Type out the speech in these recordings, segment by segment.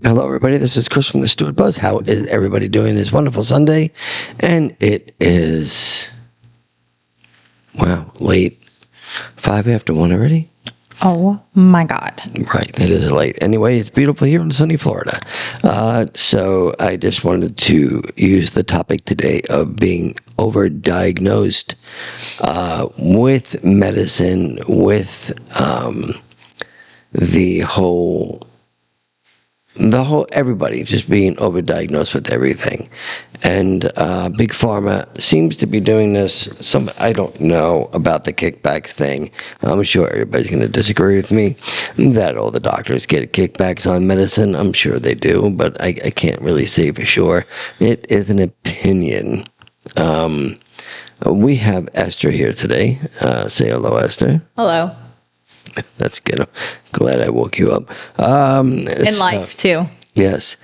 Hello, everybody. This is Chris from the Stewart Buzz. How is everybody doing this wonderful Sunday? And it is, late. 5 after 1 already? Oh my God. Right, it is late. Anyway, it's beautiful here in sunny Florida. So I just wanted to use the topic today of being overdiagnosed with medicine, with the whole everybody just being overdiagnosed with everything. And Big Pharma seems to be doing this. I don't know about the kickback thing. I'm sure everybody's going to disagree with me that all the doctors get kickbacks on medicine. I'm sure they do, but I can't really say for sure. It is an opinion. We have Esther here today. Say hello, Esther. Hello. That's good. I'm glad I woke you up. In life, too. Yes.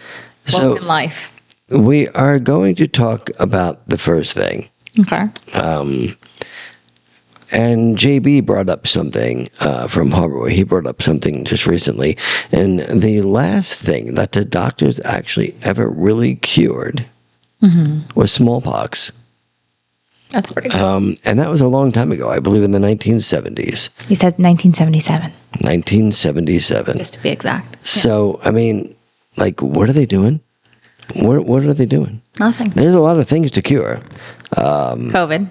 Woke in life. We are going to talk about the first thing. Okay. And JB brought up something from Harvard. He brought up something just recently. And the last thing that the doctors actually ever really cured was smallpox. That's pretty cool. And that was a long time ago, I believe in the 1970s. He said 1977. 1977. Just to be exact. So, I mean, like, what are they doing? What are they doing? Nothing. There's a lot of things to cure. COVID.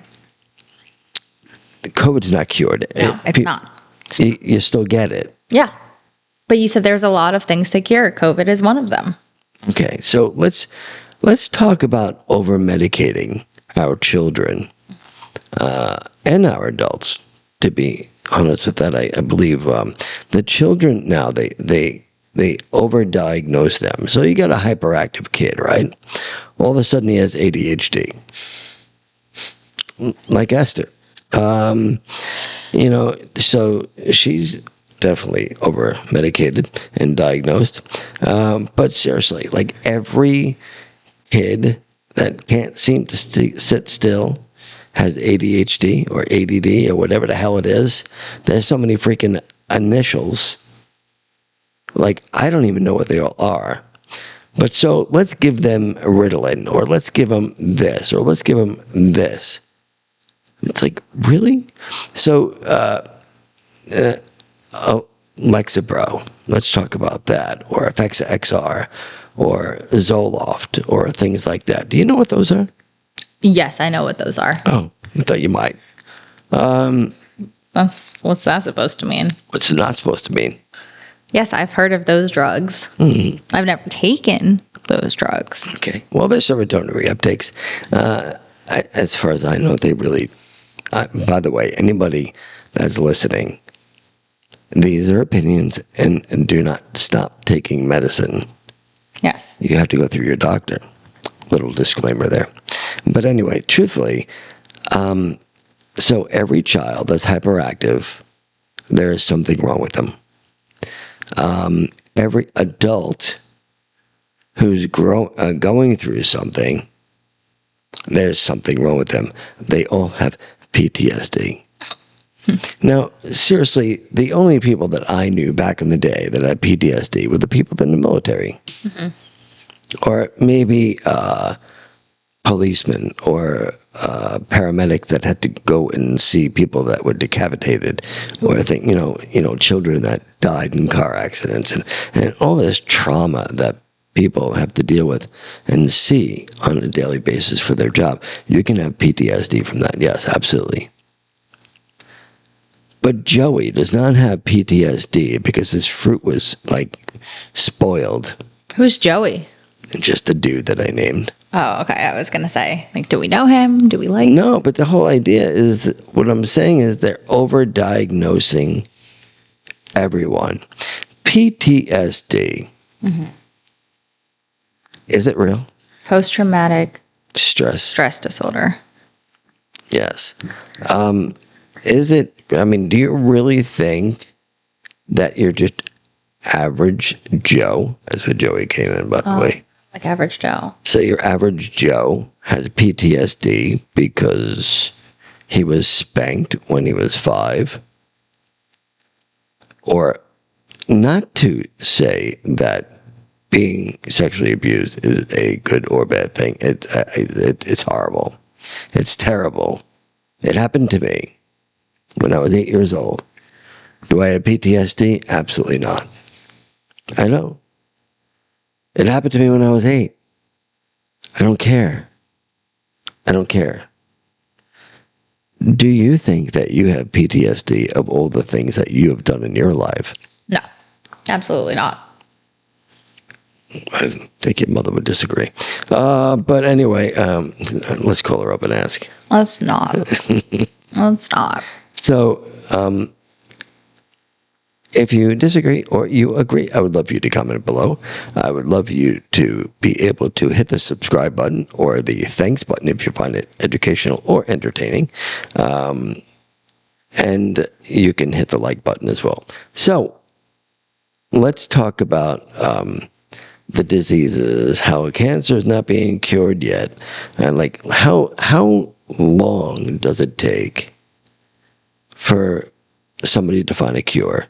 COVID's not cured. No, it's not. You still get it. Yeah. But you said there's a lot of things to cure. COVID is one of them. Okay, so let's talk about over-medicating our children and our adults. To be honest with that, I believe the children now, they overdiagnose them. So you got a hyperactive kid, right? All of a sudden he has ADHD, like Esther. So she's definitely over-medicated and diagnosed. But seriously, like every kid that can't seem to sit still has ADHD or ADD or whatever the hell it is. There's so many freaking initials. Like, I don't even know what they all are. But so let's give them Ritalin, or let's give them this, or let's give them this. It's like, really? So, Lexapro, let's talk about that, or Effexa XR, or Zoloft, or things like that. Do you know what those are? Yes, I know what those are. Oh, I thought you might. What's that supposed to mean? What's it not supposed to mean? Yes, I've heard of those drugs. I've never taken those drugs. Okay. Well, they're serotonin reuptakes. As far as I know, they really... by the way, anybody that's listening, these are opinions, and do not stop taking medicine. Yes. You have to go through your doctor. Little disclaimer there. But anyway, truthfully, so every child that's hyperactive, there is something wrong with them. Every adult who's going through something, there's something wrong with them. They all have PTSD. Now, seriously, the only people that I knew back in the day that had PTSD were the people in the military. Or maybe policemen or paramedics that had to go and see people that were decapitated, or children that died in car accidents, and all this trauma that people have to deal with and see on a daily basis for their job. You can have PTSD from that. Yes, absolutely. But Joey does not have PTSD because his fruit was, like, spoiled. Who's Joey? Just a dude that I named. Oh, okay. I was going to say, like, do we know him? Do we like him? No, but the whole idea is, what I'm saying is they're overdiagnosing everyone. PTSD. Is it real? Post-traumatic Stress disorder. Yes. Is it, do you really think that you're just average Joe? That's what Joey came in, by the way. Like average Joe. So your average Joe has PTSD because he was spanked when he was 5? Or not to say that being sexually abused is a good or bad thing. It's horrible. It's terrible. It happened to me when I was 8 years old. Do I have PTSD? Absolutely not. I know. It happened to me when I was 8. I don't care. I don't care. Do you think that you have PTSD of all the things that you have done in your life? No, absolutely not. I think your mother would disagree. But anyway, let's call her up and ask. Let's not. Let's not. So, if you disagree or you agree, I would love you to comment below. I would love you to be able to hit the subscribe button or the thanks button if you find it educational or entertaining. And you can hit the like button as well. So, let's talk about the diseases, how cancer is not being cured yet, and like how long does it take for somebody to find a cure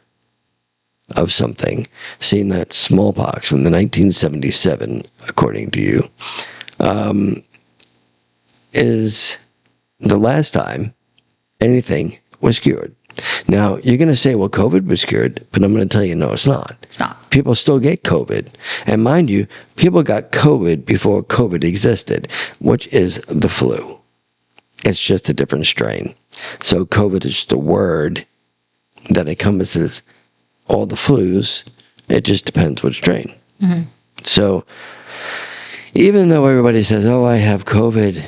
of something? Seeing that smallpox from the 1977, according to you, is the last time anything was cured. Now, you're going to say, well, COVID was cured, but I'm going to tell you, no, it's not. It's not. People still get COVID. And mind you, people got COVID before COVID existed, which is the flu. It's just a different strain. So COVID is just a word that encompasses all the flus. It just depends what strain. Mm-hmm. So even though everybody says, oh, I have COVID,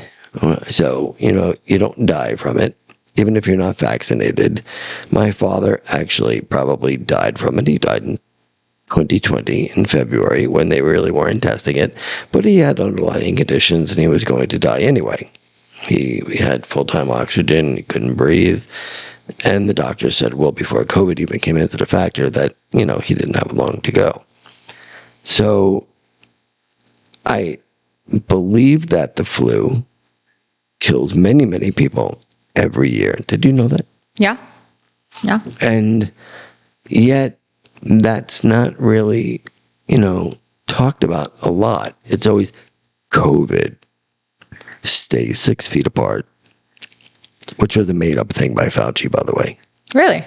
so, you don't die from it. Even if you're not vaccinated. My father actually probably died from it. He died in 2020 in February when they really weren't testing it. But he had underlying conditions and he was going to die anyway. He had full-time oxygen. He couldn't breathe. And the doctor said, well, before COVID even came into the factor that, he didn't have long to go. So I believe that the flu kills many, many people every year. Did you know that? Yeah. Yeah. And yet that's not really, talked about a lot. It's always COVID. Stay 6 feet apart. Which was a made up thing by Fauci, by the way. Really?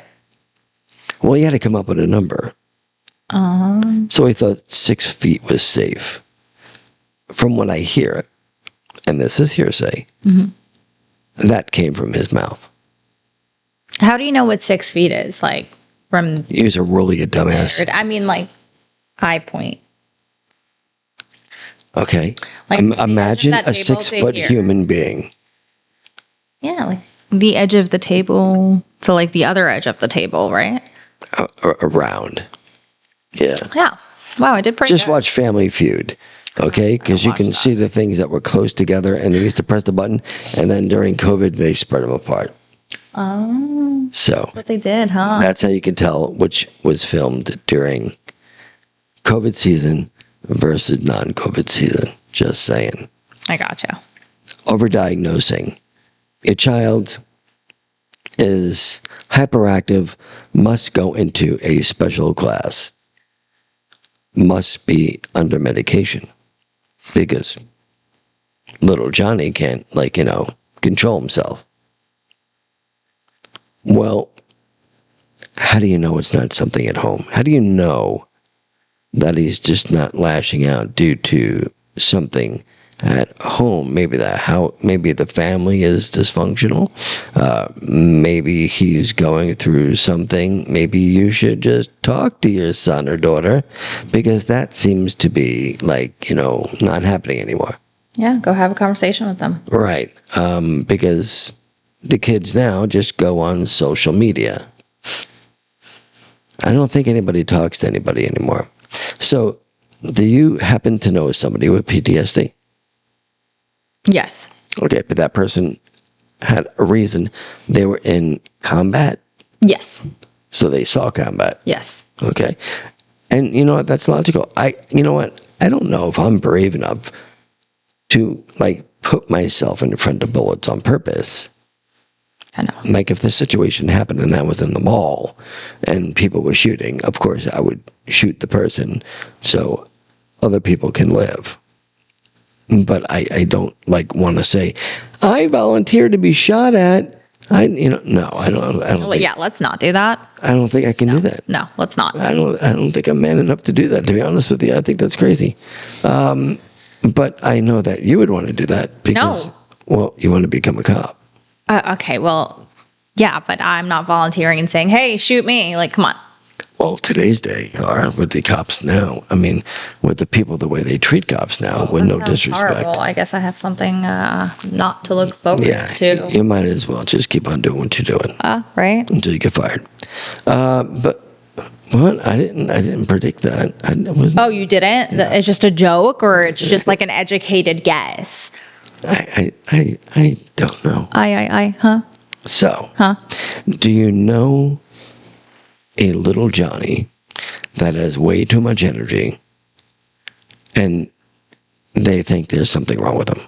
Well, he had to come up with a number. So he thought 6 feet was safe. From what I hear, and this is hearsay, that came from his mouth. How do you know what 6 feet is? Like from... He's a really a dumbass. I mean, like, eye point. Okay. Like, imagine a 6 foot human being. Yeah, like the edge of the table to like the other edge of the table, right? Around. Yeah. Yeah. Wow, I did pretty Just good. watch Family Feud. Okay, because you can see the things that were close together, and they used to press the button, and then during COVID, they spread them apart. Oh, so that's what they did, huh? That's how you can tell which was filmed during COVID season versus non-COVID season. Just saying. I gotcha. Overdiagnosing. A child is hyperactive, must go into a special class, must be under medication. Because little Johnny can't, control himself. Well, how do you know it's not something at home? How do you know that he's just not lashing out due to something at home? Maybe the family is dysfunctional. Maybe he's going through something. Maybe you should just talk to your son or daughter, because that seems to be not happening anymore. Yeah, go have a conversation with them. Right. Because the kids now just go on social media. I don't think anybody talks to anybody anymore. So, do you happen to know somebody with PTSD? Yes. Okay, but that person had a reason. They were in combat. Yes. So they saw combat. Yes. Okay. And you know what? That's logical. I don't know if I'm brave enough to put myself in front of bullets on purpose. I know. Like if the situation happened and I was in the mall and people were shooting, of course I would shoot the person. So other people can live. But I don't want to say, I volunteer to be shot at. No, I don't. Well, Think, yeah, let's not do that. I don't think I can do that. No, let's not. I don't think I'm man enough to do that. To be honest with you, I think that's crazy. But I know that you would want to do that because, well, you want to become a cop. Okay, well, yeah, but I'm not volunteering and saying, "Hey, shoot me!" Like, come on. Well, today's day, or with the cops now, I mean, with the people, the way they treat cops now, with no disrespect. Horrible. I guess I have something not to look forward to. You might as well just keep on doing what you're doing. Right. Until you get fired. But what? I didn't predict that. Oh, you didn't? Yeah. It's just a joke, or it's just like an educated guess? I don't know. Huh? So, do you know a little Johnny that has way too much energy and they think there's something wrong with him?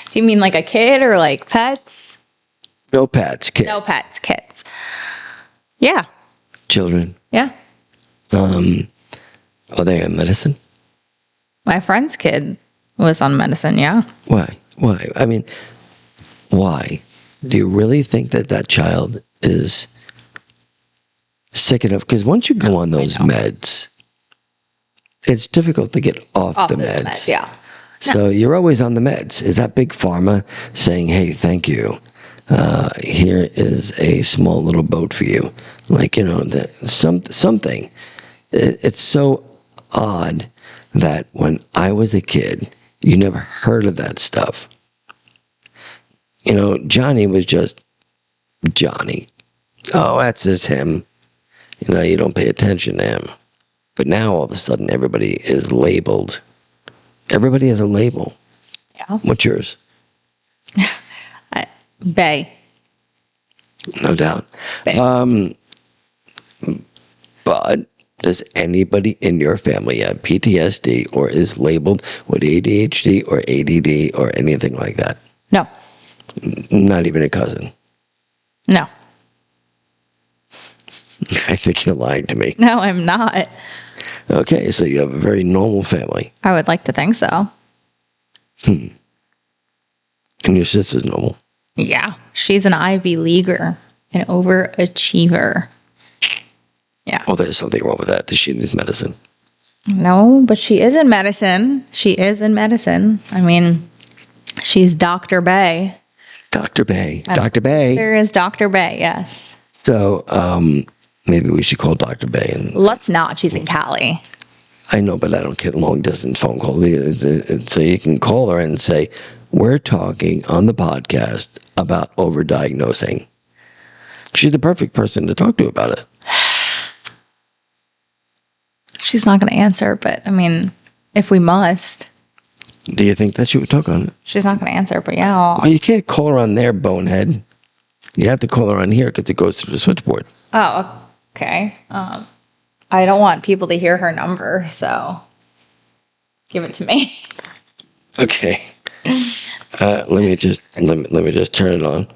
Do you mean like a kid or like pets? No pets, kids. No pets, kids. Yeah. Children. Yeah. Are they on medicine? My friend's kid was on medicine, yeah. Why? I mean, why? Do you really think that child is sick enough? Because once you go on those meds, it's difficult to get off the meds. Yeah. So you're always on the meds. Is that big pharma saying, hey, thank you. Here is a small little boat for you. Something. It's so odd that when I was a kid, you never heard of that stuff. Johnny was just Johnny. Oh, that's just him. You don't pay attention to him. But now all of a sudden everybody is labeled. Everybody has a label. Yeah. What's yours? Bay. No doubt. Bay. But does anybody in your family have PTSD or is labeled with ADHD or ADD or anything like that? No. Not even a cousin? No. I think you're lying to me. No, I'm not. Okay, so you have a very normal family. I would like to think so. And your sister's normal? Yeah. She's an Ivy Leaguer, an overachiever. Yeah. Oh, there's something wrong with that. Does she need medicine? No, but she is in medicine. I mean, she's Dr. Bay. Dr. Bay. Dr. Bay. There is Dr. Bay, yes. So, maybe we should call Dr. Bay. Let's not. She's in Cali. I know, but I don't get long distance phone calls. So you can call her and say, we're talking on the podcast about overdiagnosing. She's the perfect person to talk to about it. She's not going to answer, but I mean, if we must. Do you think that she would talk on it? She's not going to answer, but yeah. Well, you can't call her on there, bonehead. You have to call her on here because it goes through the switchboard. Oh, okay. I don't want people to hear her number, so give it to me. Okay. Let me just turn it on.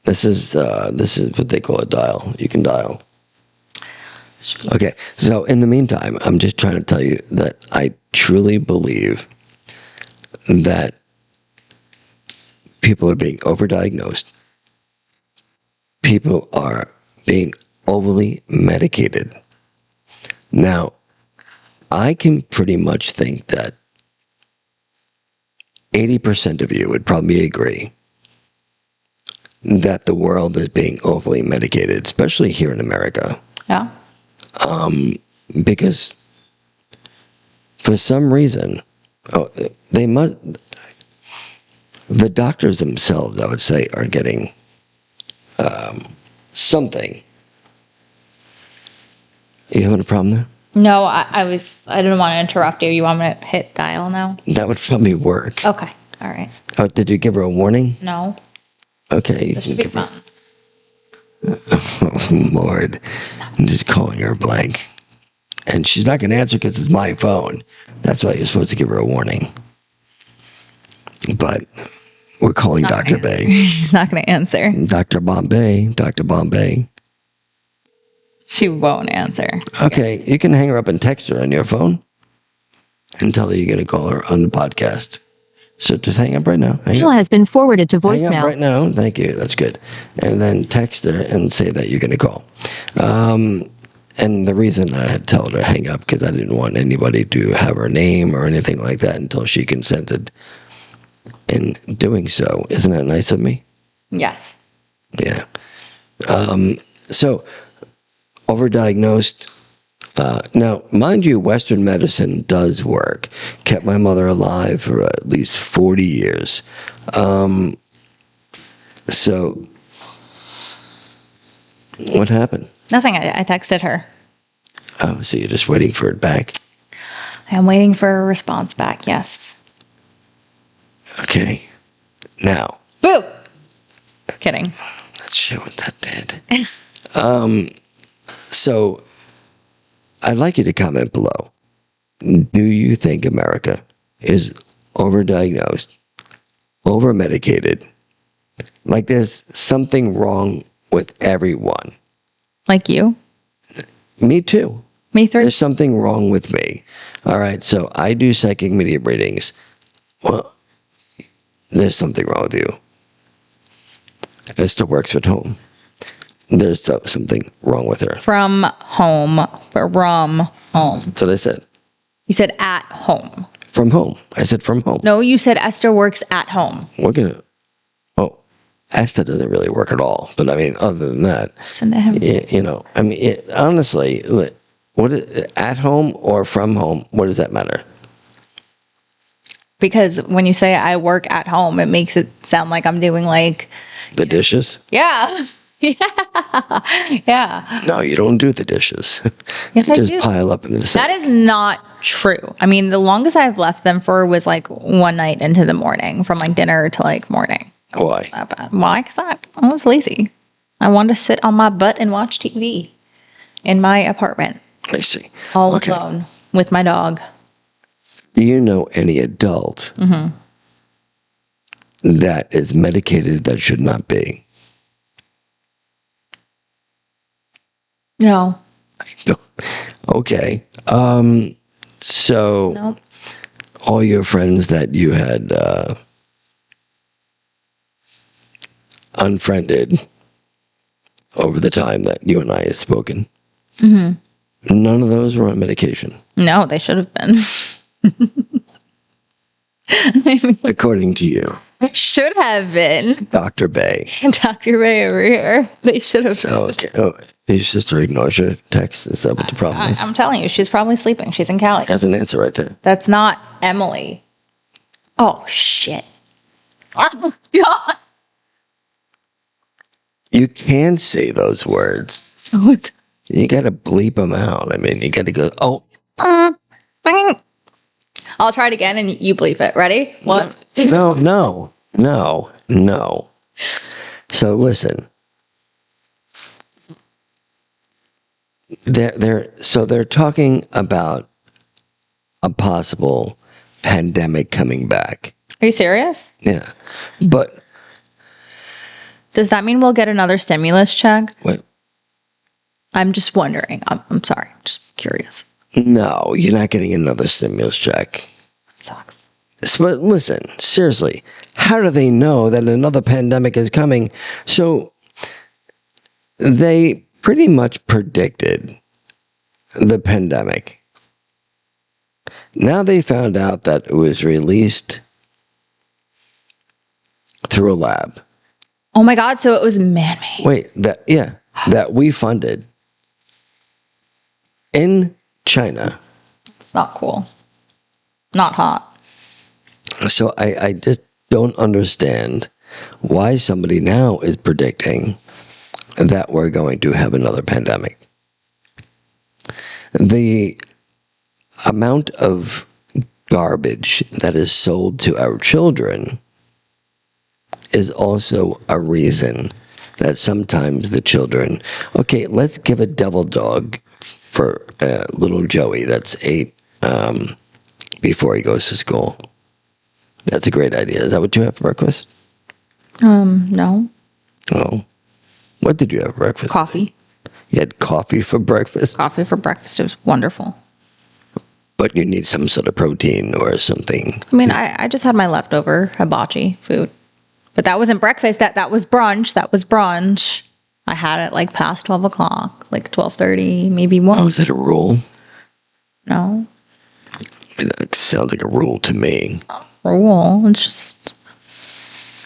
This is what they call a dial. You can dial. Okay. So in the meantime, I'm just trying to tell you that I truly believe that people are being overdiagnosed. People are being overly medicated. Now, I can pretty much think that 80% of you would probably agree that the world is being overly medicated, especially here in America. Yeah. Because for some reason, the doctors themselves, I would say, are getting something. You having a problem there? No, I didn't want to interrupt you. You want me to hit dial now? That would probably work. Okay. All right. Oh, did you give her a warning? No. Okay. This should be fun. Oh, Lord. I'm just calling her blank. And she's not going to answer because it's my phone. That's why you're supposed to give her a warning. but we're calling Dr. Bay. She's not going to answer. Dr. Bombay, Dr. Bombay. She won't answer. Okay, you can hang her up and text her on your phone and tell her you're going to call her on the podcast. So just hang up right now. Call has been forwarded to Hang up voicemail. right now. Thank you. That's good. And then text her and say that you're going to call. And the reason I had told her to hang up because I didn't want anybody to have her name or anything like that until she consented in doing so. Isn't that nice of me? Yes. Yeah. So, overdiagnosed. Now, mind you, Western medicine does work. Kept my mother alive for at least 40 years. So, what happened? Nothing. I texted her. Oh, so you're just waiting for it back? I am waiting for a response back. Yes. Okay. Now. Boo! Kidding. Let's show what that did. So, I'd like you to comment below. Do you think America is overdiagnosed, overmedicated? Like there's something wrong with everyone. Like you? Me too. Me three? There's something wrong with me. All right, so I do psychic medium readings. Well, there's something wrong with you. Esther works at home. There's something wrong with her. From home. From home. That's what I said. You said at home. From home. I said from home. No, you said Esther works at home. We're gonna. Oh, Esther doesn't really work at all. But I mean, other than that, Listen to him. you know, I mean, honestly, what is at home or from home? What does that matter? Because when you say I work at home, it makes it sound like I'm doing like, The dishes? yeah. Yeah. Yeah. No, you don't do the dishes. Yes, You I just do. pile up in the sink. That is not true. I mean, the longest I've left them for was like one night into the morning, from like dinner to like morning. Why? Not bad. Why? Because I was lazy. I wanted to sit on my butt and watch TV in my apartment, I see. all Okay. alone with my dog. Do you know any adult that is medicated that should not be? No. No. Okay. So Nope. all your friends that you had unfriended over the time that you and I had spoken, none of those were on medication, No, they should have been. according to you, They should have been. Dr. Bay. Dr. Ray over here. They should have So, okay. Oh, your sister ignores your text. Is that what the problem been. is? I'm telling you, she's probably sleeping. She's in Cali. That's an answer right there. That's not Emily. Oh, shit. Oh, God. You can say those words. So it's... You got to bleep them out. I mean, you got to go, oh, I'll try it again and you bleep it. Ready? One, two. no. So listen. They're talking about a possible pandemic coming back. Are you serious? Yeah. But Does that mean we'll get another stimulus check? what? I'm just wondering. I'm sorry. I'm just curious. No, you're not getting another stimulus check. That sucks. But listen, seriously, how do they know that another pandemic is coming? So they pretty much predicted the pandemic. Now they found out that it was released through a lab. Oh my God. So it was man-made. Wait, that we funded in China. It's not cool. Not hot. So I just don't understand why somebody now is predicting that we're going to have another pandemic. The amount of garbage that is sold to our children is also a reason that sometimes the children, okay, let's give a devil dog for little Joey that's 8 before he goes to school. That's a great idea. Is that what you have for breakfast? No. Oh. What did you have for breakfast? Coffee. You had coffee for breakfast? Coffee for breakfast. It was wonderful. But you need some sort of protein or something. I mean, I just had my leftover hibachi food. But that wasn't breakfast. That was brunch. That was brunch. I had it like past 12 o'clock, like 12:30, maybe 1. Oh, is that a rule? No. It sounds like a rule to me. Rule. It's just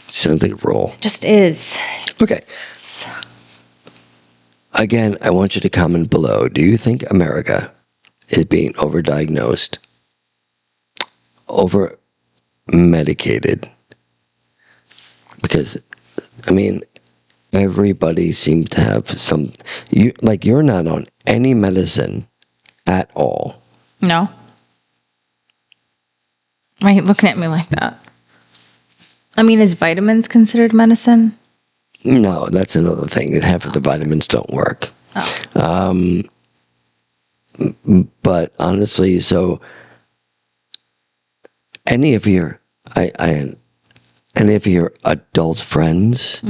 Sounds like a rule. just is. Okay. Again, I want you to comment below. Do you think America is being overdiagnosed, over medicated? Because, I mean, everybody seems to have some. You're not on any medicine at all. No. Why are you looking at me like that? I mean, is vitamins considered medicine? No, that's another thing. Half of the vitamins don't work. Oh. But honestly, so any of your any of your adult friends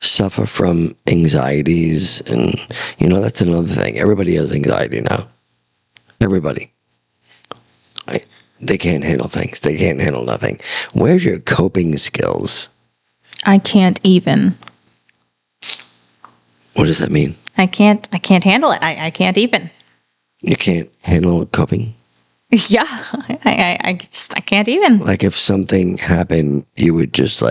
suffer from anxieties, and that's another thing. Everybody has anxiety now. Everybody. They can't handle things. They can't handle nothing. Where's your coping skills? I can't even. What does that mean? I can't handle it. I can't even. You can't handle coping? Yeah. I can't even. Like if something happened, you would just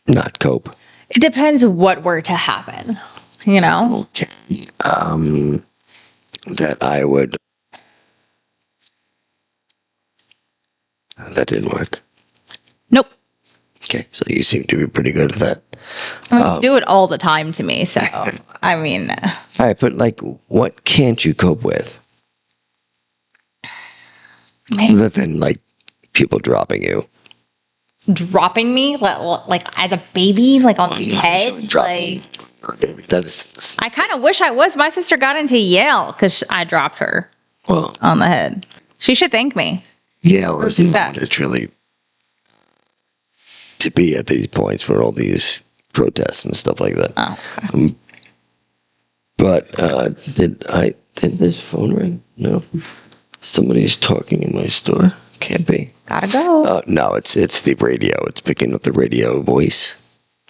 not cope. It depends what were to happen, you know? Okay. That I would. That didn't work. Nope. Okay, so you seem to be pretty good at that. I mean, you do it all the time to me, so I mean, All right, but what can't you cope with? Other than people dropping you. dropping me like as a baby, like on the head. Like, That is. I kind of wish I was. My sister got into Yale because I dropped her Well, on the head. She should thank me. yeah, well, do that. it's really to be at these points for all these protests and stuff like that. Oh, okay. But did this phone ring? No. Somebody's talking in my store. Can't be. Gotta go. No, it's the radio. It's picking up the radio voice.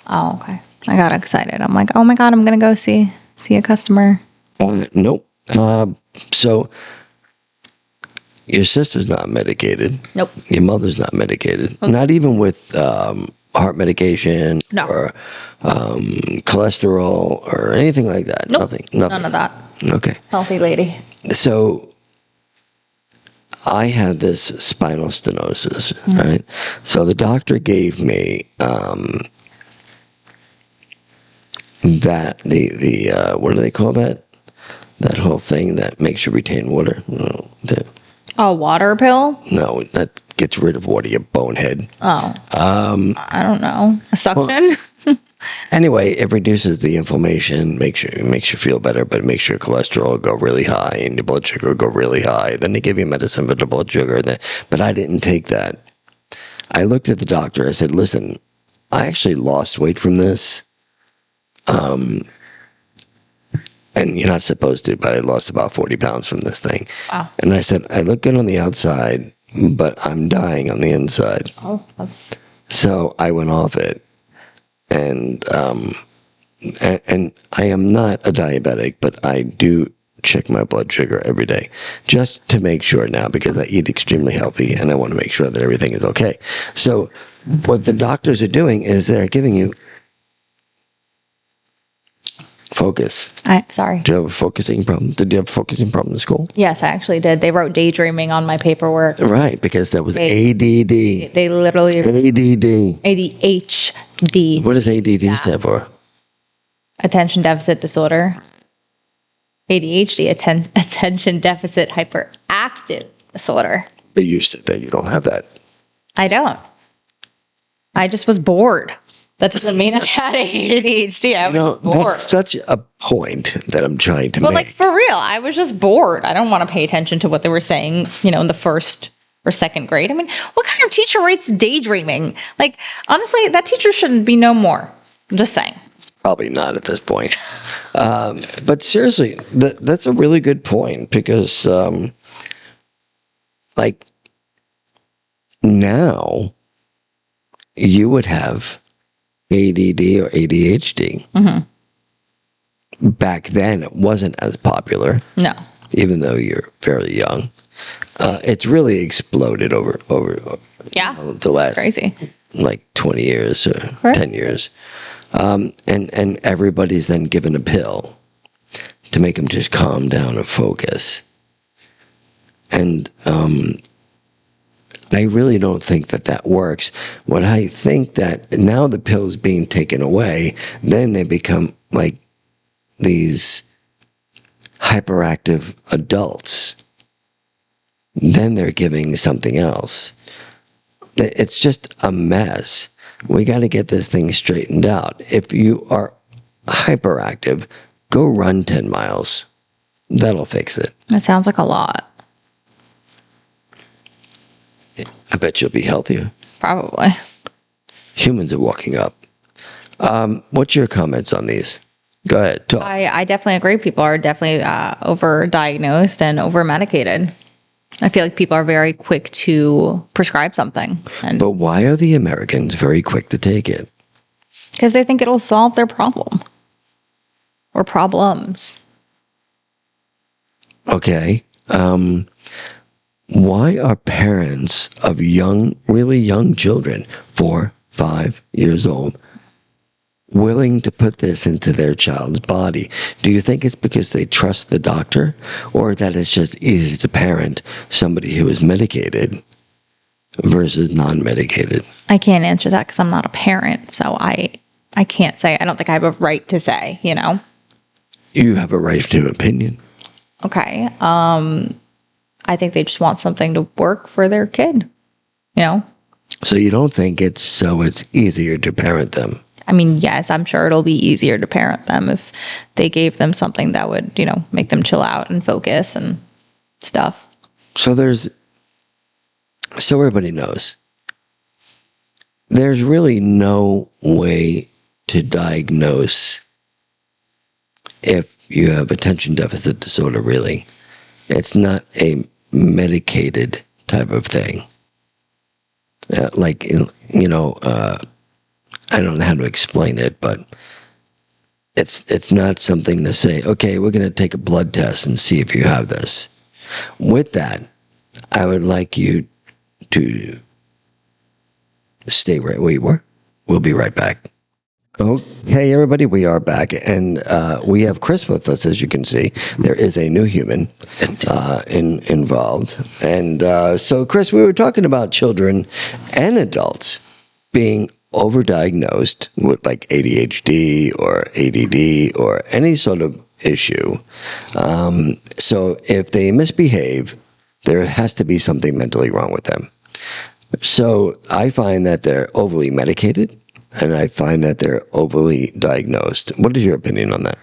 Oh, okay. I got excited. I'm like, oh my God, I'm gonna go see a customer. Nope. So your sister's not medicated. Nope. Your mother's not medicated. Not even with heart medication No. or cholesterol or anything like that. Nope. Nothing. None of that. Okay. Healthy lady. So I had this spinal stenosis, right? So the doctor gave me that the what do they call that? That whole thing that makes you retain water. A water pill? No, that gets rid of water, you bonehead. Oh. I don't know. A suction? Anyway, it reduces the inflammation, makes you feel better, but it makes your cholesterol go really high and your blood sugar go really high. Then they give you medicine for the blood sugar. But I didn't take that. I looked at the doctor. I said, listen, I actually lost weight from this. And you're not supposed to, but I lost about 40 pounds from this thing. Wow. And I said, I look good on the outside, but I'm dying on the inside. Oh, that's... So I went off it. And I am not a diabetic, but I do check my blood sugar every day just to make sure now, because I eat extremely healthy and I want to make sure that everything is okay. So what the doctors are doing is they're giving you focus. Sorry. Do you have a focusing problem? Did you have a focusing problem in school? Yes, I actually did. They wrote daydreaming on my paperwork. Right, because that was ADD. They literally... ADD. ADHD. What does ADD stand for? Attention deficit disorder. ADHD, attention deficit hyperactive disorder. But you said that you don't have that. I don't. I just was bored. That doesn't mean I had ADHD. I was bored. That's such a point that I'm trying to But make. like for real, I was just bored. I don't want to pay attention to what they were saying, in the first or second grade. I mean, what kind of teacher writes daydreaming? Like, honestly, that teacher shouldn't be no more. I'm just saying. Probably not at this point. But seriously, that's a really good point because, like, now you would have ADD or ADHD. Back then, it wasn't as popular. No. Even though you're fairly young, it's really exploded over Yeah. the last Crazy. like 20 years or Correct. 10 years, and everybody's then given a pill to make them just calm down and focus. And I really don't think that works. What I think that now the pill's being taken away, then they become like these hyperactive adults. Then they're giving something else. It's just a mess. We got to get this thing straightened out. If you are hyperactive, go run 10 miles. That'll fix it. That sounds like a lot. I bet you'll be healthier. Probably. Humans are walking up. What's your comments on these? Go ahead, talk. I definitely agree. People are definitely overdiagnosed and over-medicated. I feel like people are very quick to prescribe something. And But why are the Americans very quick to take it? because they think it'll solve their problem. Or problems. Okay. Why are parents of really young children, 4, 5 years old, willing to put this into their child's body? Do you think it's because they trust the doctor, or that it's just easy to parent somebody who is medicated versus non-medicated? I can't answer that because I'm not a parent. So I can't say. I don't think I have a right to say, you know? You have a right to an opinion. Okay. I think they just want something to work for their kid, you know? So you don't think it's easier to parent them? I mean, yes, I'm sure it'll be easier to parent them if they gave them something that would, you know, make them chill out and focus and stuff. So everybody knows, there's really no way to diagnose if you have attention deficit disorder, really. It's not a medicated type of thing. I don't know how to explain it, but it's not something to say, okay, we're going to take a blood test and see if you have this. With that, I would like you to stay right where you were. We'll be right back. Okay, everybody, we are back, and we have Chris with us. As you can see, there is a new human involved. And so, Chris, we were talking about children and adults being overdiagnosed with like ADHD or ADD or any sort of issue. So if they misbehave, there has to be something mentally wrong with them. So I find that they're overly medicated, and I find that they're overly diagnosed. What is your opinion on that?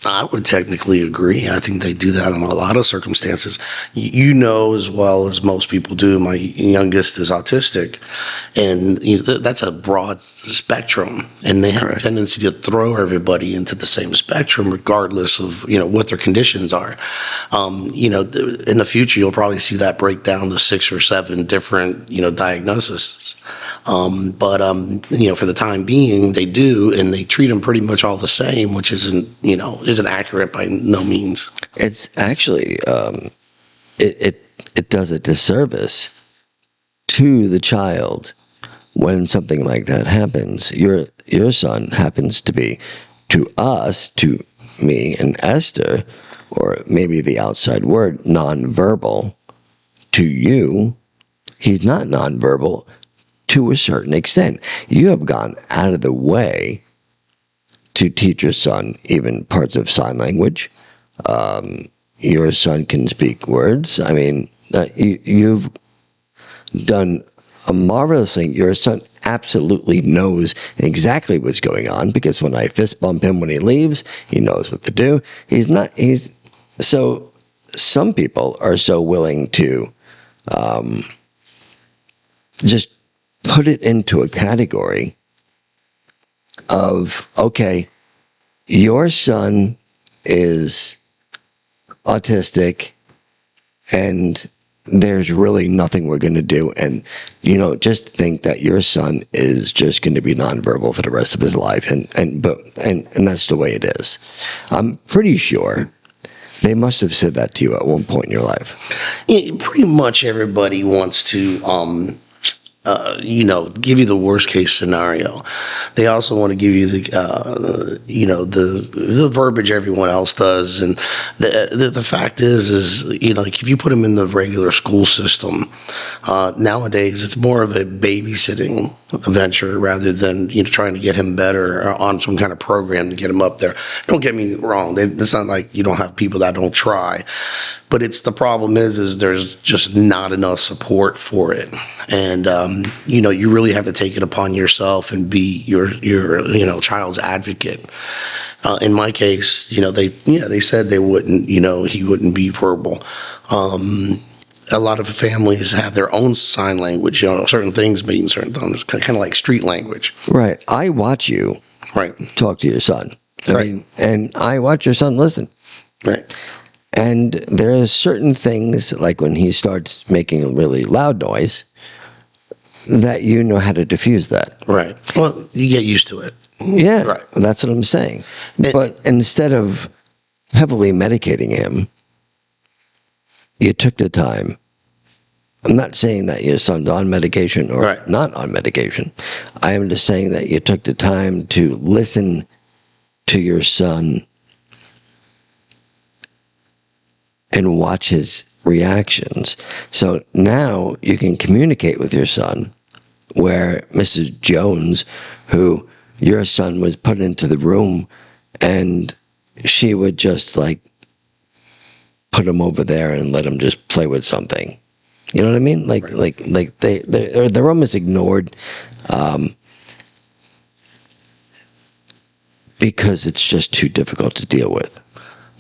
I would technically agree. I think they do that in a lot of circumstances. You know as well as most people do, my youngest is autistic, and that's a broad spectrum, and they have a tendency to throw everybody into the same spectrum regardless of what their conditions are. In the future you'll probably see that break down to 6 or 7 different diagnoses. But for the time being they do, and they treat them pretty much all the same, which isn't accurate by no means. It's actually it does a disservice to the child when something like that happens. Your son happens to be, to us, to me and Esther, or maybe the outside word, nonverbal. To you, he's not nonverbal to a certain extent. You have gone out of the way to teach your son even parts of sign language. Your son can speak words. I mean, you've done a marvelous thing. Your son absolutely knows exactly what's going on, because when I fist bump him when he leaves, he knows what to do. So some people are so willing to just put it into a category of, okay, your son is autistic and there's really nothing we're going to do. And, just think that your son is just going to be nonverbal for the rest of his life. And that's the way it is. I'm pretty sure they must have said that to you at one point in your life. Yeah, pretty much everybody wants to, give you the worst case scenario. They also want to give you the verbiage everyone else does. And the fact is, like if you put them in the regular school system, nowadays it's more of a babysitting venture rather than, trying to get him better or on some kind of program to get him up there. Don't get me wrong. It's not like you don't have people that don't try, but the problem is there's just not enough support for it. And, you really have to take it upon yourself and be your child's advocate. In my case, they said they wouldn't, he wouldn't be verbal. A lot of families have their own sign language, certain things mean certain things, kind of like street language. Right. I watch you Right. talk to your son. Right. And I watch your son listen. Right. And there's certain things, like when he starts making a really loud noise, that you know how to diffuse that. Right. Well, you get used to it. Yeah, Right. that's what I'm saying. But instead of heavily medicating him, you took the time. I'm not saying that your son's on medication or Right. not on medication. I am just saying that you took the time to listen to your son and watch his reactions. So now you can communicate with your son, where Mrs. Jones, who your son was put into the room, and she would just like put him over there and let him just play with something. You know what I mean? Like they're almost ignored because it's just too difficult to deal with.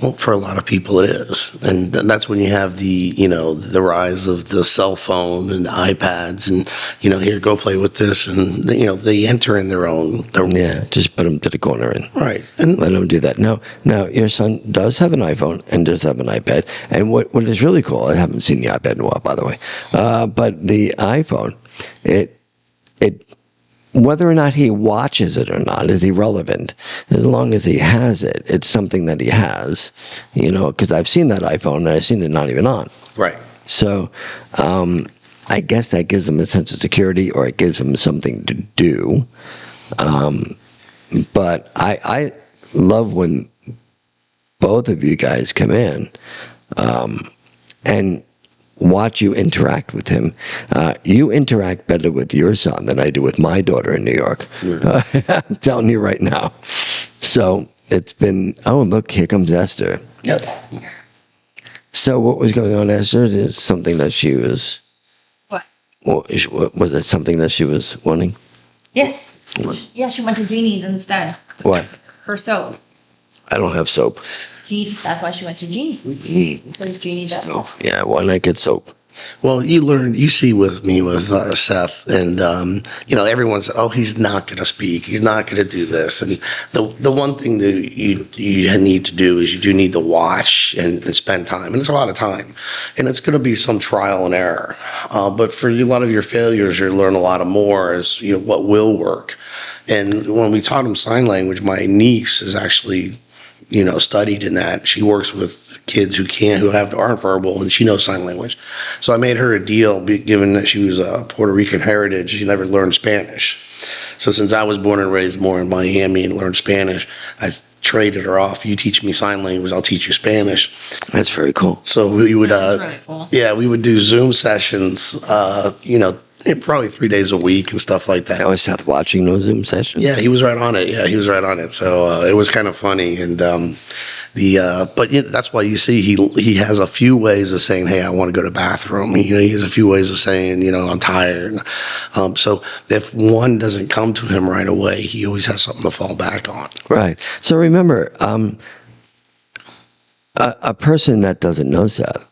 Well, for a lot of people it is. And that's when you have the rise of the cell phone and the iPads and, here, go play with this. And, they enter in their own. Yeah, just put them to the corner and Right. And let them do that. Now, your son does have an iPhone and does have an iPad. And what is really cool, I haven't seen the iPad in a while, by the way, but the iPhone, it whether or not he watches it or not is irrelevant. As long as he has it, it's something that he has, because I've seen that iPhone and I've seen it not even on. right. So I guess that gives him a sense of security, or it gives him something to do. But I love when both of you guys come in and watch you interact with him. You interact better with your son than I do with my daughter in New York. I'm telling you right now. So it's been, oh, look, here comes Esther. Yep. So what was going on, Esther? Is something that she was, What? was it something that she was wanting? Yes. Yeah, she went to Jeannie's instead. What? Her soap. I don't have soap. That's why she went to Jeannie's. Because Jeannie does. Oh, yeah, why not get soap? Well, you see with me with Seth, and everyone said, "Oh, he's not going to speak. He's not going to do this." And the one thing that you need to do is you do need to watch and spend time, and it's a lot of time, and it's going to be some trial and error. But for a lot of your failures, you learn a lot of more as what will work. And when we taught him sign language, my niece is actually studied in that. She works with kids who aren't verbal, and she knows sign language. So I made her a deal, given that she was a Puerto Rican heritage. She never learned Spanish. So since I was born and raised more in Miami and learned Spanish, I traded her off. You teach me sign language, I'll teach you Spanish. That's very cool. So we would, That's really cool. yeah, we would do Zoom sessions, probably 3 days a week and stuff like that. I was Seth watching those Zoom sessions. Yeah, he was right on it. Yeah, he was right on it. So it was kind of funny, and but that's why you see he has a few ways of saying, "Hey, I want to go to the bathroom." He has a few ways of saying, "I'm tired." So if one doesn't come to him right away, he always has something to fall back on. Right. So remember, a person that doesn't know Seth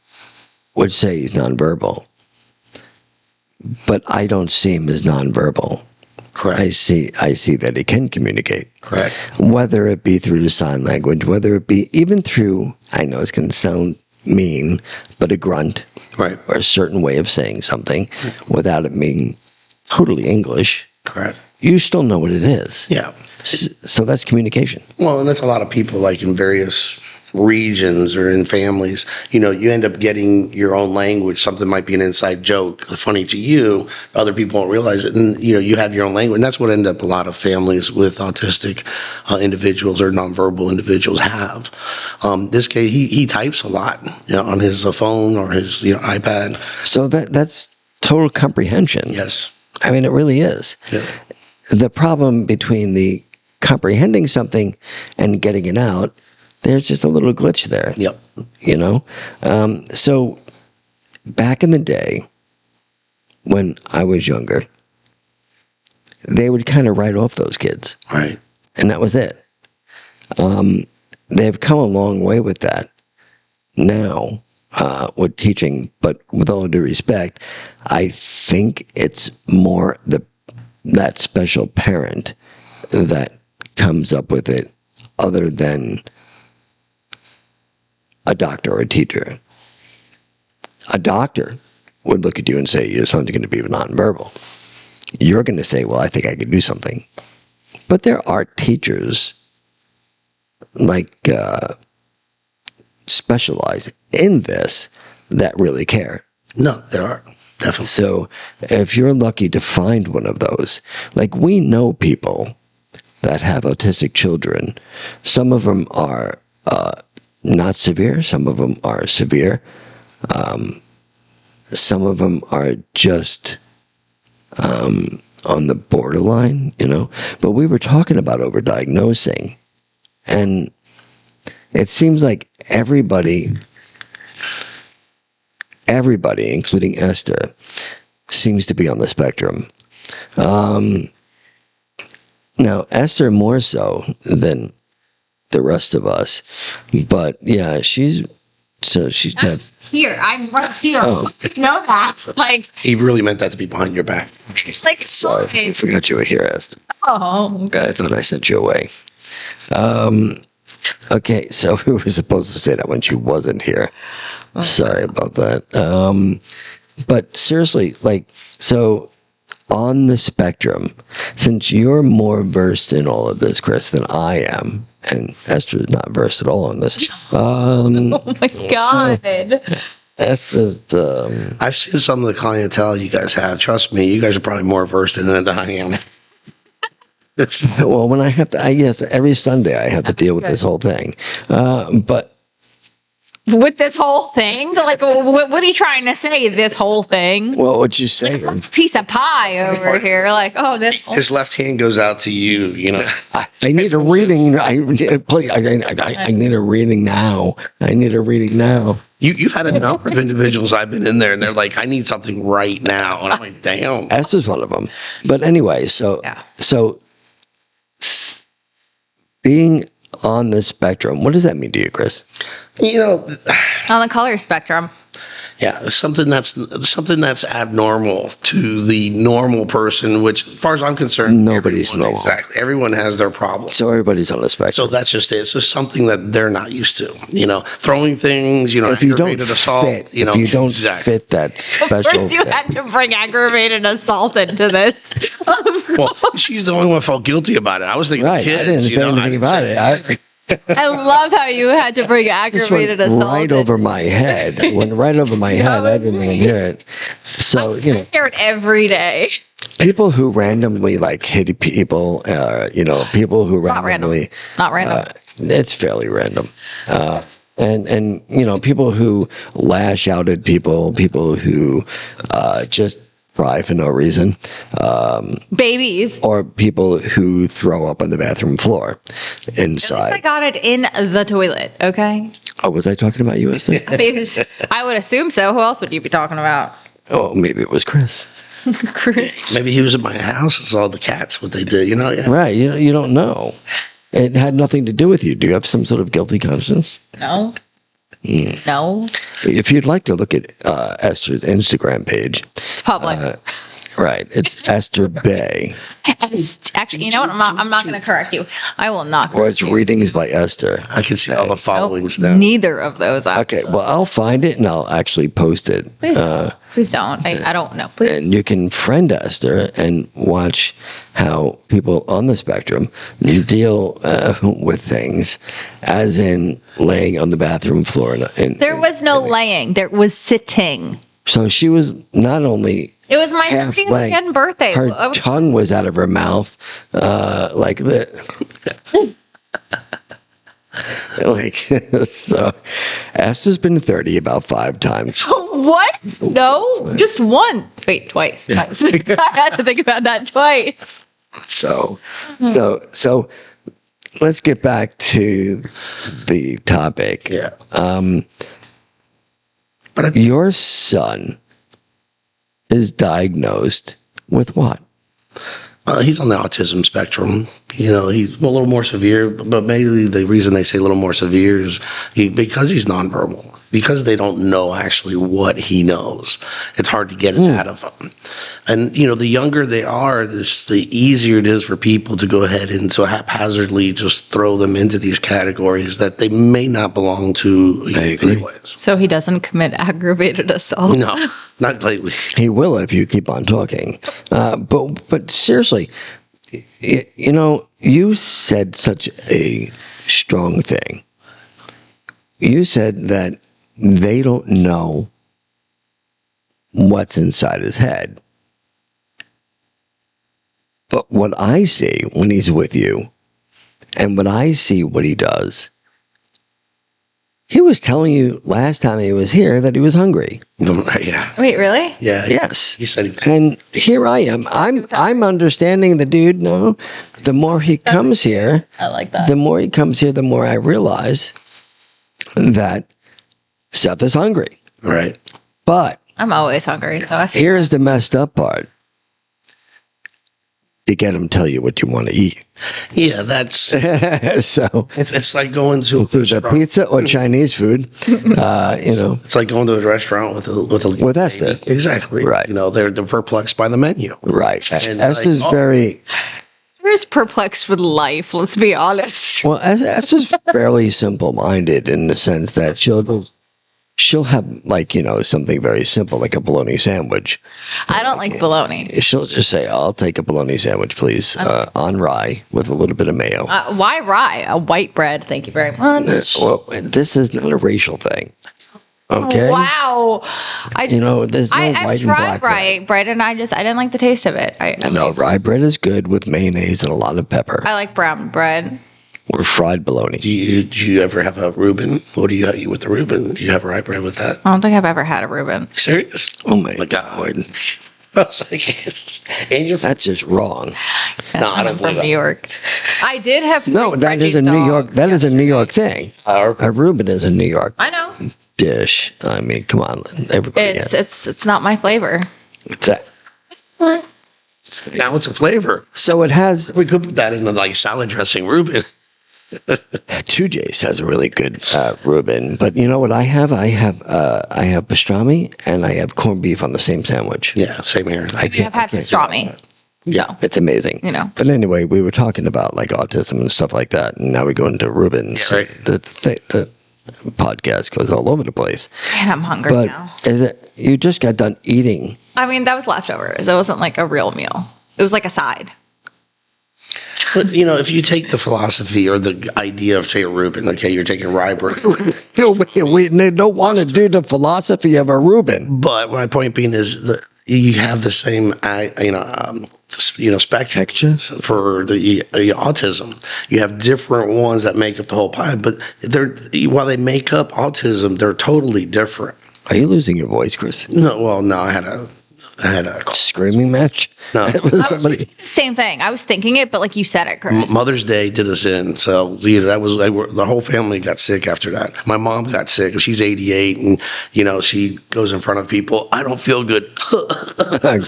would say he's nonverbal. but I don't see him as nonverbal. Correct. I see that he can communicate. Correct. Whether it be through the sign language, whether it be even through, I know it's going to sound mean, but a grunt, Right. or a certain way of saying something without it being totally English, Correct. you still know what it is. Yeah. So that's communication. Well, and that's a lot of people, like in various regions or in families, you end up getting your own language. Something might be an inside joke, funny to you, other people won't realize it, and you have your own language. And that's what end up a lot of families with autistic individuals or nonverbal individuals have. This kid, he types a lot, on his phone or his iPad. So that's total comprehension. Yes. I mean, it really is. Yeah. The problem between the comprehending something and getting it out, there's just a little glitch there. Yep. So back in the day when I was younger, they would kind of write off those kids. Right. And that was it. They've come a long way with that now, with teaching, but with all due respect, I think it's more that special parent that comes up with it, other than a doctor or a teacher. A doctor would look at you and say, your son's going to be nonverbal. You're going to say, well, I think I could do something. But there are teachers like specialize in this that really care. No, there are. Definitely. So if you're lucky to find one of those, like we know people that have autistic children. Some of them are not severe. Some of them are severe. Some of them are just on the borderline, But we were talking about overdiagnosing, and it seems like everybody, including Esther, seems to be on the spectrum. Now, Esther more so than the rest of us, but yeah, she's got. Here, I'm right here. Oh. Know that. Like, He really meant that to be behind your back. like, Sorry, I forgot you were here, Esther. oh, I good. thought I sent you away. Okay, so we were supposed to say that when she wasn't here. Sorry about that. But seriously, so on the spectrum, since you're more versed in all of this, Chris, than I am, and Esther is not versed at all in this. Oh my God. Esther's, I've seen some of the clientele you guys have. Trust me, you guys are probably more versed in it than I am. well, when I have to, yes, every Sunday I have to deal with this whole thing. But With this whole thing? Like, what are you trying to say? This whole thing? well, what you say? Piece of pie over here. Like, oh, this whole His left hand goes out to you, I need a reading. I need a reading now. I need a reading now. You've had a number of individuals I've been in there, and they're like, I need something right now. And I'm like, damn. Esther's one of them. But anyway, so being on the spectrum, what does that mean to you, Chris? on the color spectrum. Yeah, something that's abnormal to the normal person, which, as far as I'm concerned, Nobody's everyone- normal. Exactly. Everyone has their problems. So everybody's on the spectrum. So that's just it. It's just something that they're not used to. Throwing things, if you don't aggravated assault, fit, if you don't exactly. fit that Of special, course, you had to bring aggravated assault into this. Well, she's the only one who felt guilty about it. I was thinking right? kids. I didn't say anything about it. I love how you had to bring This aggravated went assault. right over my head. It went right over my head. I didn't even hear it. So I hear it every day. people who randomly hit people, people who Not random. randomly, Not random. it's fairly random. And people who lash out at people who just cry for no reason, Babies. or people who throw up on the bathroom floor At least I inside. got it in the toilet, okay? Oh, was I talking about you, Esther? I mean, I would assume so. Who else would you be talking about? Oh, maybe it was Chris. Chris. Maybe he was at my house and saw the cats, what they did, Yeah. Right. You don't know. It had nothing to do with you. Do you have some sort of guilty conscience? No. No. If you'd like to look at Esther's Instagram page, It's public. Right. It's Esther Bay. Actually, you know what? I'm not going to correct you. I will not Or correct it's you. Readings by Esther. I can see all the Nope, followings now. neither of those. Okay, well, I'll find it and I'll actually post it. Please don't. Please don't. I don't know. Please. And you can friend Esther and watch how people on the spectrum deal with things, as in laying on the bathroom floor. There was no laying. There was sitting. So she was not only It was my half 30th leg, again birthday. her tongue was out of her mouth, like the. Like so, Esther's been 30 about 5 times. What? No, just one. Wait, twice. I had to think about that twice. So let's get back to the topic. Yeah. But your son is diagnosed with what? He's on the autism spectrum. You know, he's a little more severe, but mainly the reason they say a little more severe is because he's nonverbal. Because they don't know actually what he knows. It's hard to get it out of him. And, you know, the younger they are, the easier it is for people to go ahead and so haphazardly just throw them into these categories that they may not belong to anyways. So he doesn't commit aggravated assault. No, not lately. He will if you keep on talking. But seriously, you know, you said such a strong thing. You said that they don't know what's inside his head. But what I see when he's with you, and when I see what he does, he was telling you last time he was here that he was hungry. Yeah. Wait, really? Yeah. Yes. He said And here I am. I'm understanding the dude. No, the more he comes here, I like that. the more he comes here, the more I realize that Seth is hungry. right. But I'm always hungry. So I feel here's the messed up part. You get him to tell you what you want to eat. Yeah, that's So it's like going to a it's either restaurant. pizza or Chinese food. You know, It's like going to a restaurant with Esther. Exactly. Right. You know, they're perplexed by the menu. right. And Esther's like, very You're just perplexed with life. Let's be honest. well. Esther's fairly simple-minded in the sense that she'll have, like, you know, something very simple like a bologna sandwich. I don't like bologna. She'll just say, "I'll take a bologna sandwich, please, on rye with a little bit of mayo." Why rye? A white bread. Thank you very much. Well, this is not a racial thing. Okay. Wow. You know, there's no I've white and tried black rye bread and I didn't like the taste of it. No, rye bread is good with mayonnaise and a lot of pepper. I like brown bread. Or fried bologna. Do you ever have a Reuben? What do you eat with the Reuben? Do you have rye bread with that? I don't think I've ever had a Reuben. Serious? Oh my God. God. I was like, and you're That's just wrong. No, I don't I'm believe from that. New York. I did have No, three that is a Reggie's New York. dogs That is a New yesterday. York thing. Our- A Reuben is a New York I know. dish. I mean, come on, everybody. It's not my flavor. It's that. now it's a flavor. So it has. We could put that in like salad dressing Reuben. 2J's has a really good Reuben, but you know what I have? I have pastrami and I have corned beef on the same sandwich. Yeah, same here. I've had pastrami. Yeah, it's amazing. You know. But anyway, we were talking about like autism and stuff like that, and now we go into Reuben's. Yeah, right. The podcast goes all over the place. Man, I'm hungry But now. is it? You just got done eating. I mean, that was leftovers. It wasn't like a real meal. It was like a side. But, you know, if you take the philosophy or the idea of, say, a Reuben, okay, you're taking rye bread. They don't want to do the philosophy of a Reuben. But my point being is that you have the same, spectrum for the autism. You have different ones that make up the whole pie, but while they make up autism, they're totally different. Are you losing your voice, Chris? No, well, no, I had a Screaming match? No. It was somebody. Same thing. I was thinking it, but like you said it, Chris. Mother's Day did us in, so that was the whole family got sick after that. My mom got sick. She's 88, and she goes in front of people. I don't feel good.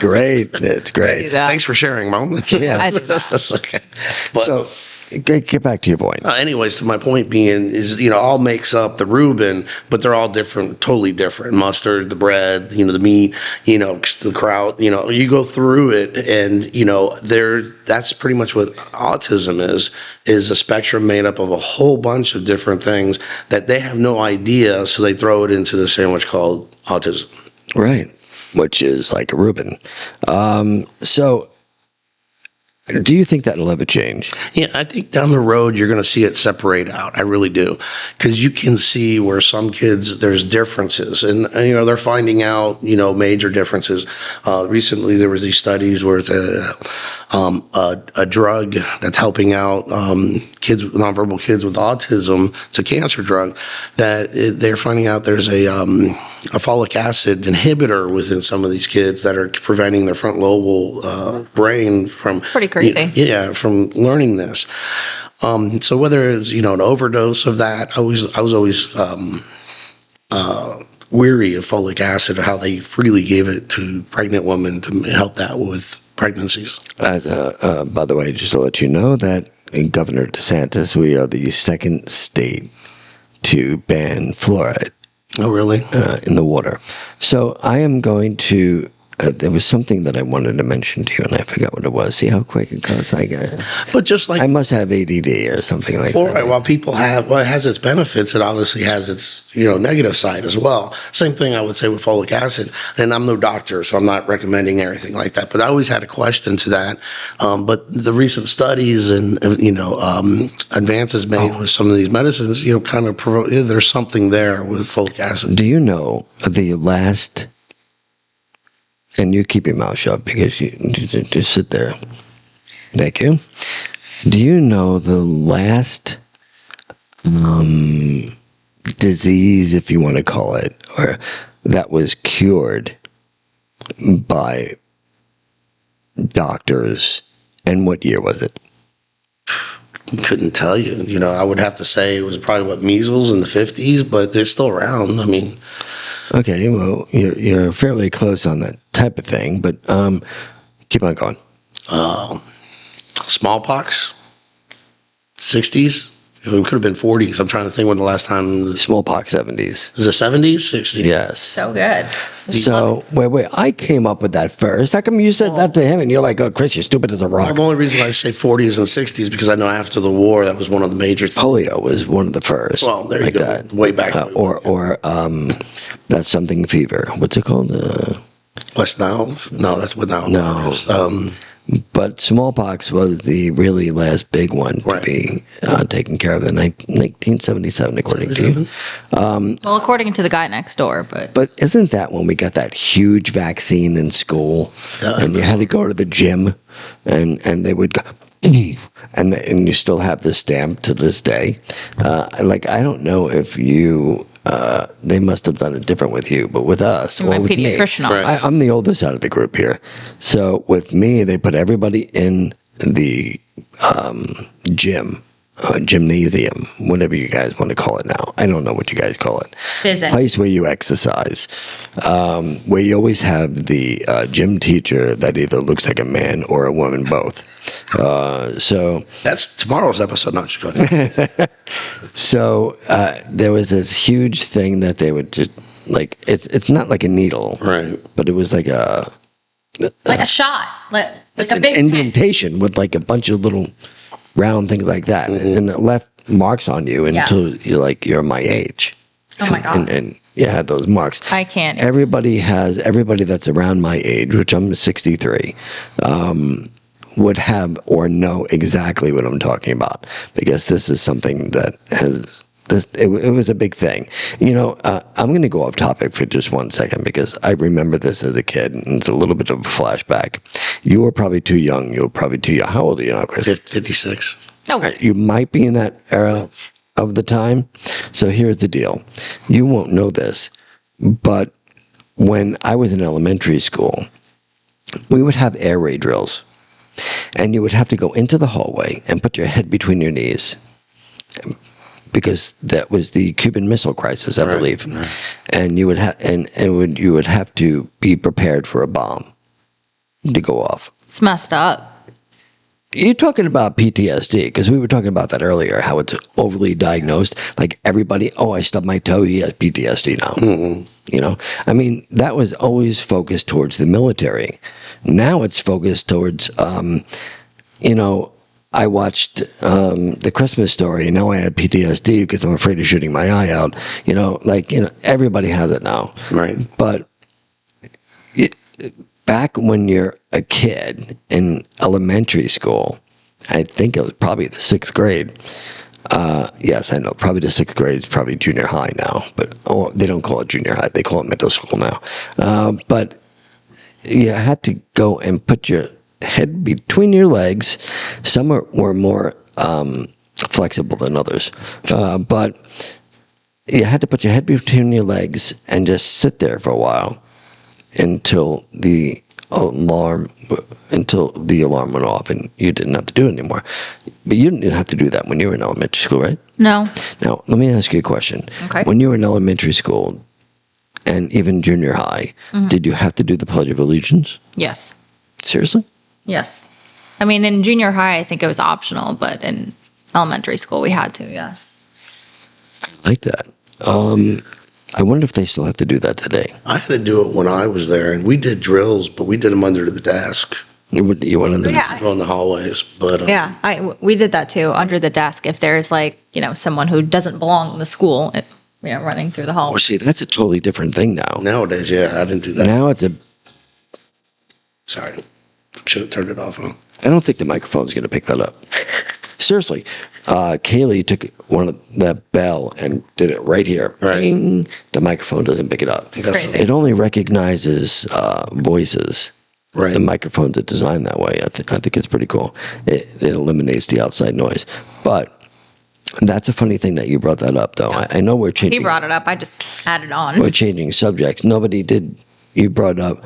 Great, it's Do great. that. Thanks for sharing, Mom. Yeah. I do that. Okay. But, So get back to your point. Anyways, to my point being is, all makes up the Reuben, but they're all different, totally different. Mustard, the bread, the meat, the kraut, you go through it and, that's pretty much what autism is a spectrum made up of a whole bunch of different things that they have no idea. So they throw it into the sandwich called autism. Right. Which is like a Reuben. So do you think that'll ever change? Yeah, I think down the road you're going to see it separate out. I really do, because you can see where some kids there's differences, and they're finding out major differences. Recently, there was these studies where it's a drug that's helping out kids, nonverbal kids with autism. It's a cancer drug that they're finding out there's a folic acid inhibitor within some of these kids that are preventing their front lobal brain from pretty crazy. From learning this. So whether it's an overdose of that, I was always weary of folic acid, how they freely gave it to pregnant women to help that with pregnancies. As by the way, just to let you know that in Governor DeSantis, we are the second state to ban fluoride. Oh, really? In the water. So I am going to. There was something that I wanted to mention to you, and I forgot what it was. See how quick it goes? But just like I must have ADD or something like fluoride, that. while people it has its benefits, it obviously has its negative side as well. Same thing I would say with folic acid. And I'm no doctor, so I'm not recommending anything like that. But I always had a question to that. But the recent studies and advances made with some of these medicines, kind of there's something there with folic acid. Do you know the last? And you keep your mouth shut because you just sit there. Thank you. Do you know the last disease, if you want to call it, or that was cured by doctors, and what year was it? Couldn't tell you. I would have to say it was probably measles in the 50s, but they're still around. I mean, okay, well, you're fairly close on that type of thing, but keep on going. Smallpox, 60s. It could have been 40s. I'm trying to think when the last time. Smallpox 70s. Was it 70s, 60s? Yes. So good. So wait, I came up with that first. How come you said that to him and you're like, oh, Chris, you're stupid as a rock? Well, the only reason I say 40s and 60s because I know after the war that was one of the major things. Polio was one of the first. Well, there you like go. That. Way back. Or that's something fever. What's it called? West Nile? No, that's what now. No. But smallpox was the really last big one to Right. be taken care of in 1977, according to you. Well, according to the guy next door, but But isn't that when we got that huge vaccine in school, and you had to go to the gym, and they would go, and you still have the stamp to this day. I don't know if you. They must have done it different with you, but with us, my or with me, pediatrician office. I'm the oldest out of the group here. So with me, they put everybody in the gym, gymnasium, whatever you guys want to call it now. I don't know what you guys call it. Visit. Place where you exercise, where you always have the gym teacher that either looks like a man or a woman, both. So That's tomorrow's episode. Not just going. So there was this huge thing that they would just it's not like a needle, Right. But it was like a shot, like it's a an big indentation with like a bunch of little round things like that, and it left marks on you until you're my age. Oh my God. And you had those marks. I can't. Everybody that's around my age, which I'm 63. Would have or know exactly what I'm talking about, because this is something that it was a big thing. I'm going to go off topic for just 1 second because I remember this as a kid, and it's a little bit of a flashback. You were probably too young. How old are you now, Chris? 56. No. You might be in that era of the time. So here's the deal. You won't know this, but when I was in elementary school, we would have air raid drills. And you would have to go into the hallway and put your head between your knees, because that was the Cuban Missile Crisis, I believe. Right. And you would you would have to be prepared for a bomb to go off. It's messed up. You're talking about PTSD because we were talking about that earlier, how it's overly diagnosed. Like everybody, oh, I stubbed my toe, he has PTSD now. You know, I mean, that was always focused towards the military. Now it's focused towards, you know, I watched the Christmas Story, and now I had PTSD because I'm afraid of shooting my eye out. You know, like, you know, everybody has it now. Right. But back when you're a kid in elementary school, I think it was probably the 6th grade. Yes, I know. Probably the 6th grade is probably junior high now, but they don't call it junior high. They call it middle school now. But you had to go and put your head between your legs. Some were more flexible than others, but you had to put your head between your legs and just sit there for a while until the alarm went off and you didn't have to do it anymore. But you didn't have to do that when you were in elementary school, right? No. Now, let me ask you a question. Okay. When you were in elementary school and even junior high, did you have to do the Pledge of Allegiance? Yes. Seriously? Yes. I mean, in junior high, I think it was optional, but in elementary school, we had to, yes. I like that. I wonder if they still have to do that today. I had to do it when I was there, and we did drills, but we did them under the desk, You went in the Yeah. on the hallways. But Yeah, we did that too, under the desk. If there's like, you know, someone who doesn't belong in the school, you know, running through the hall. Well, see, that's a totally different thing now. nowadays, yeah, I didn't do that. Now it's a. Sorry, should have turned it off. Huh? I don't think the microphone's going to pick that up. Seriously, Kaylee took one of that bell and did it right here. Right. Bing. The microphone doesn't pick it up. That's- It only recognizes voices. Right. The microphones are designed that way. I think it's pretty cool. It eliminates the outside noise. But that's a funny thing that you brought that up, though. Yeah. I know we're He changing. brought it up. I just added on. We're changing subjects. Nobody did. You brought up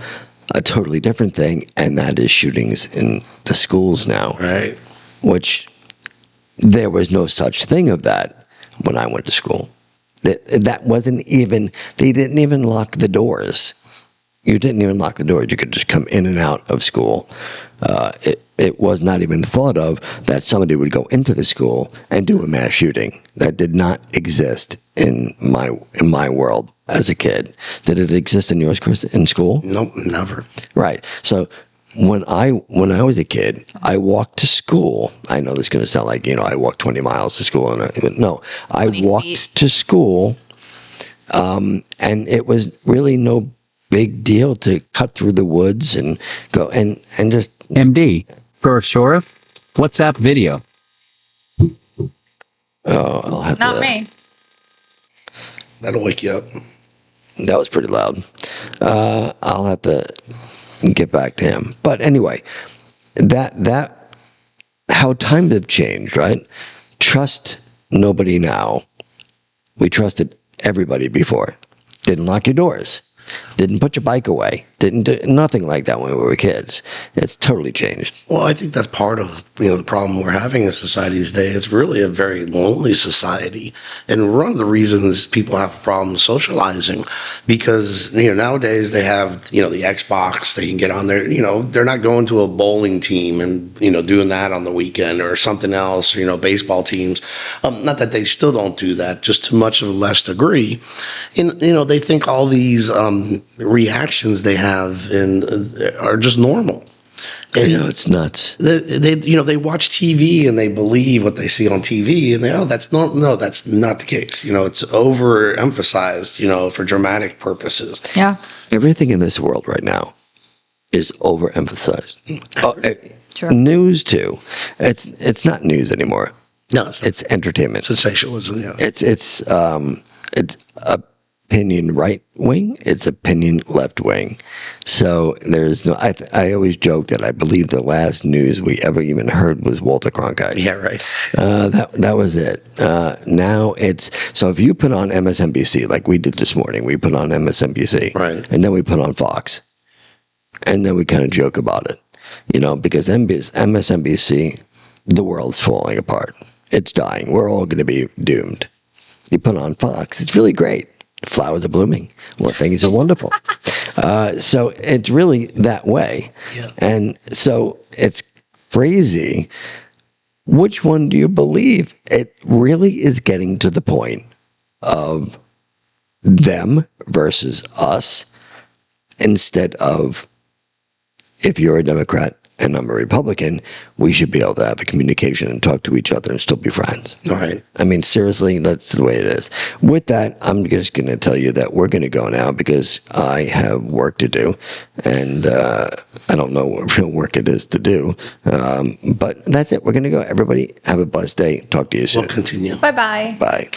a totally different thing, and that is shootings in the schools now, Right. which there was no such thing of that when I went to school. That wasn't even. They didn't even lock the doors. You didn't even lock the doors. You could just come in and out of school. It was not even thought of that somebody would go into the school and do a mass shooting. That did not exist in my world as a kid. Did it exist in yours, Chris, in school? Nope, never. Right. So when I was a kid, I walked to school. I know this is going to sound like, you know, I walked 20 miles to school. No, I 20 walked feet. to school, and it was really no big deal to cut through the woods and go and just. MD, for sheriff, WhatsApp video. Oh, I'll have Not to. me. That'll wake you up. That was pretty loud. I'll have to get back to him. But anyway, that how times have changed, right? Trust nobody now. We trusted everybody before. Didn't lock your doors. Didn't put your bike away. Didn't do nothing like that when we were kids. It's totally changed. Well, I think that's part of the problem we're having in society these days. It's really a very lonely society, and one of the reasons people have a problem socializing, because nowadays they have the Xbox. They can get on there. They're not going to a bowling team and doing that on the weekend or something else. Baseball teams. Not that they still don't do that, just to much of a less degree. And they think all these reactions they have are just normal. And It's nuts. they watch TV and they believe what they see on TV, and that's not the case. It's overemphasized, for dramatic purposes. Yeah. Everything in this world right now is overemphasized. Sure. News too. It's not news anymore. No, it's Entertainment. sensationalism. Yeah. It's opinion right wing. It's opinion left wing. So there's no. I always joke that I believe the last news we ever even heard was Walter Cronkite. Yeah, right. That was it. Now it's so if you put on MSNBC like we did this morning, we put on MSNBC, Right. and then we put on Fox, and then we kind of joke about it, because MSNBC, the world's falling apart. It's dying. We're all going to be doomed. You put on Fox, it's really great. Flowers are blooming. Well, things are wonderful. So it's really that way. Yeah. And so it's crazy. Which one do you believe? It really is getting to the point of them versus us instead of, if you're a Democrat and I'm a Republican, we should be able to have a communication and talk to each other and still be friends. All right. I mean, seriously, that's the way it is. With that, I'm just going to tell you that we're going to go now because I have work to do, and I don't know what real work it is to do. But that's it. We're going to go. Everybody, have a blessed day. Talk to you soon. We'll continue. Bye bye. Bye.